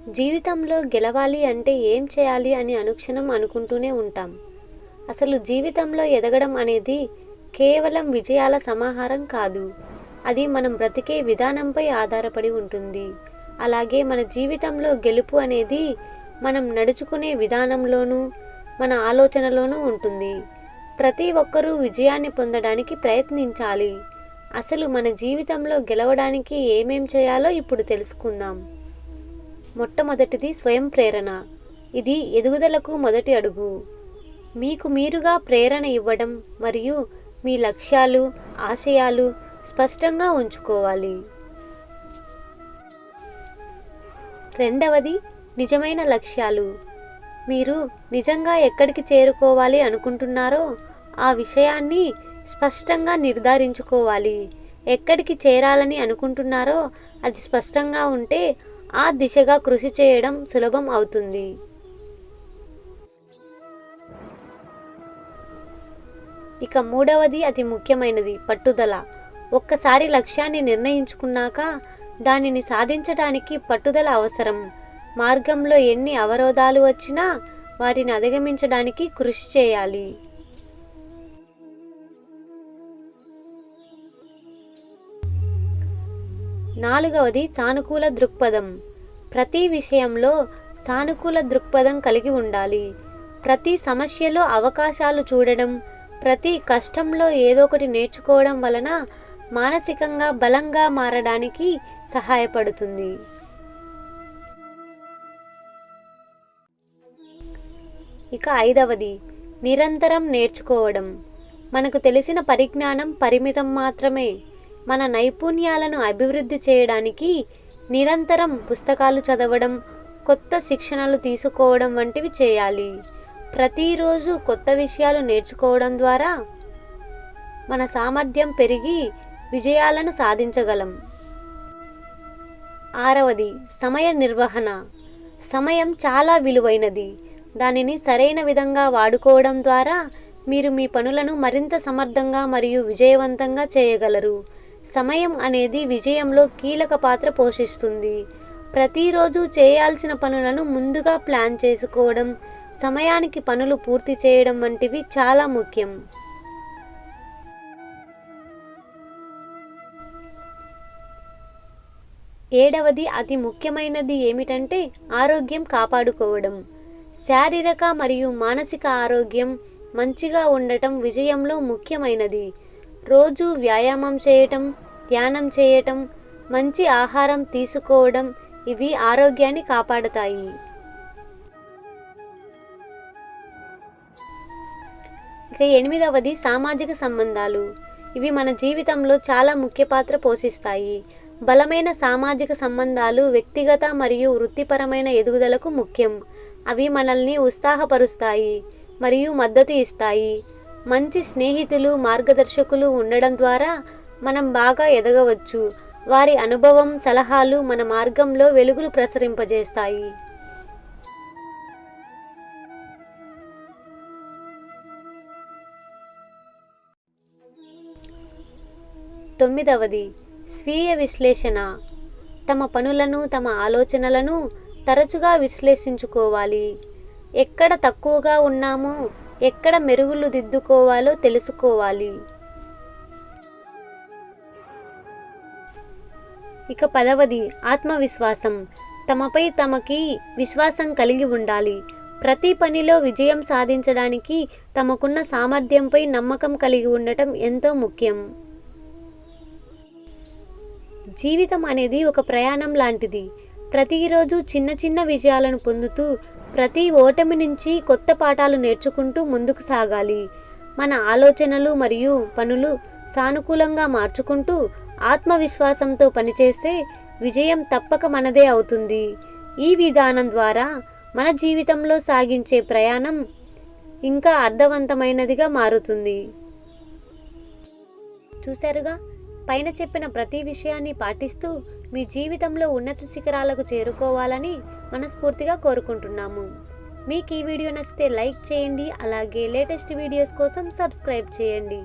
జీవితంలో గెలవాలి అంటే ఏం చేయాలి అని అనుక్షణం అనుకుంటూనే ఉంటాం. అసలు జీవితంలో ఎదగడం అనేది కేవలం విజయాల సమాహారం కాదు. అది మనం బ్రతికే విధానంపై ఆధారపడి ఉంటుంది. అలాగే మన జీవితంలో గెలుపు అనేది మనం నడుచుకునే విధానంలోనూ, మన ఆలోచనలోనూ ఉంటుంది. ప్రతి ఒక్కరూ విజయాన్ని పొందడానికి ప్రయత్నించాలి. అసలు మన జీవితంలో గెలవడానికి ఏమేం చేయాలో ఇప్పుడు తెలుసుకుందాం. మొట్టమొదటిది స్వయం ప్రేరణ. ఇది ఎదుగుదలకు మొదటి అడుగు. మీకు మీరుగా ప్రేరణ ఇవ్వడం మరియు మీ లక్ష్యాలు, ఆశయాలు స్పష్టంగా ఉంచుకోవాలి. రెండవది నిజమైన లక్ష్యాలు. మీరు నిజంగా ఎక్కడికి చేరుకోవాలి అనుకుంటున్నారో ఆ విషయాన్ని స్పష్టంగా నిర్ధారించుకోవాలి. ఎక్కడికి చేరాలని అనుకుంటున్నారో అది స్పష్టంగా ఉంటే ఆ దిశగా కృషి చేయడం సులభం అవుతుంది. ఇక మూడవది అతి ముఖ్యమైనది పట్టుదల. ఒక్కసారి లక్ష్యాన్ని నిర్ణయించుకున్నాక దానిని సాధించడానికి పట్టుదల అవసరం. మార్గంలో ఎన్ని అవరోధాలు వచ్చినా వాటిని అధిగమించడానికి కృషి చేయాలి. నాలుగవది సానుకూల దృక్పథం. ప్రతి విషయంలో సానుకూల దృక్పథం కలిగి ఉండాలి. ప్రతి సమస్యలో అవకాశాలు చూడడం, ప్రతి కష్టంలో ఏదో ఒకటి నేర్చుకోవడం వలన మానసికంగా బలంగా మారడానికి సహాయపడుతుంది. ఇక ఐదవది నిరంతరం నేర్చుకోవడం. మనకు తెలిసిన పరిజ్ఞానం పరిమితం మాత్రమే. మన నైపుణ్యాలను అభివృద్ధి చేయడానికి నిరంతరం పుస్తకాలు చదవడం, కొత్త శిక్షణలు తీసుకోవడం వంటివి చేయాలి. ప్రతిరోజు కొత్త విషయాలు నేర్చుకోవడం ద్వారా మన సామర్థ్యం పెరిగి విజయాలను సాధించగలం. ఆరవది సమయ నిర్వహణ. సమయం చాలా విలువైనది. దానిని సరైన విధంగా వాడుకోవడం ద్వారా మీరు మీ పనులను మరింత సమర్థంగా మరియు విజయవంతంగా చేయగలరు. సమయం అనేది విజయంలో కీలక పాత్ర పోషిస్తుంది. ప్రతిరోజు చేయాల్సిన పనులను ముందుగా ప్లాన్ చేసుకోవడం, సమయానికి పనులు పూర్తి చేయడం వంటివి చాలా ముఖ్యం. ఏడవది అతి ముఖ్యమైనది ఏమిటంటే ఆరోగ్యం కాపాడుకోవడం. శారీరక మరియు మానసిక ఆరోగ్యం మంచిగా ఉండటం విజయంలో ముఖ్యమైనది. రోజు వ్యాయామం చేయటం, ధ్యానం చేయటం, మంచి ఆహారం తీసుకోవడం ఇవి ఆరోగ్యాన్ని కాపాడుతాయి. ఇక ఎనిమిదవది సామాజిక సంబంధాలు. ఇవి మన జీవితంలో చాలా ముఖ్య పాత్ర పోషిస్తాయి. బలమైన సామాజిక సంబంధాలు వ్యక్తిగత మరియు వృత్తిపరమైన ఎదుగుదలకు ముఖ్యం. అవి మనల్ని ఉత్సాహపరుస్తాయి మరియు మద్దతు ఇస్తాయి. మంచి స్నేహితులు, మార్గదర్శకులు ఉండడం ద్వారా మనం బాగా ఎదగవచ్చు. వారి అనుభవం, సలహాలు మన మార్గంలో వెలుగులు ప్రసరింపజేస్తాయి. తొమ్మిదవది స్వీయ విశ్లేషణ. తమ పనులను, తమ ఆలోచనలను తరచుగా విశ్లేషించుకోవాలి. ఎక్కడ తక్కువగా ఉన్నామో, ఎక్కడ మెరుగులు దిద్దుకోవాలో తెలుసుకోవాలి. ఇక 10వది ఆత్మవిశ్వాసం. తమపై తమకి విశ్వాసం కలిగి ఉండాలి. ప్రతి పనిలో విజయం సాధించడానికి తమకున్న సామర్థ్యంపై నమ్మకం కలిగి ఉండటం ఎంతో ముఖ్యం. జీవితం అనేది ఒక ప్రయాణం లాంటిది. ప్రతిరోజు చిన్న చిన్న విజయాలను పొందుతూ ప్రతి ఓటమి నుంచి కొత్త పాఠాలు నేర్చుకుంటూ ముందుకు సాగాలి. మన ఆలోచనలు మరియు పనులు సానుకూలంగా మార్చుకుంటూ ఆత్మవిశ్వాసంతో పనిచేస్తే విజయం తప్పక మనదే అవుతుంది. ఈ విధానం ద్వారా మన జీవితంలో సాగించే ప్రయాణం ఇంకా అర్థవంతమైనదిగా మారుతుంది. చూశారుగా, పైన చెప్పిన ప్రతి విషయాన్ని పాటిస్తూ మీ జీవితంలో ఉన్నత శిఖరాలకు చేరుకోవాలని మనస్ఫూర్తిగా కోరుకుంటున్నాము. మీకు ఈ వీడియో నచ్చితే లైక్ చేయండి. అలాగే లేటెస్ట్ వీడియోస్ కోసం సబ్స్క్రైబ్ చేయండి.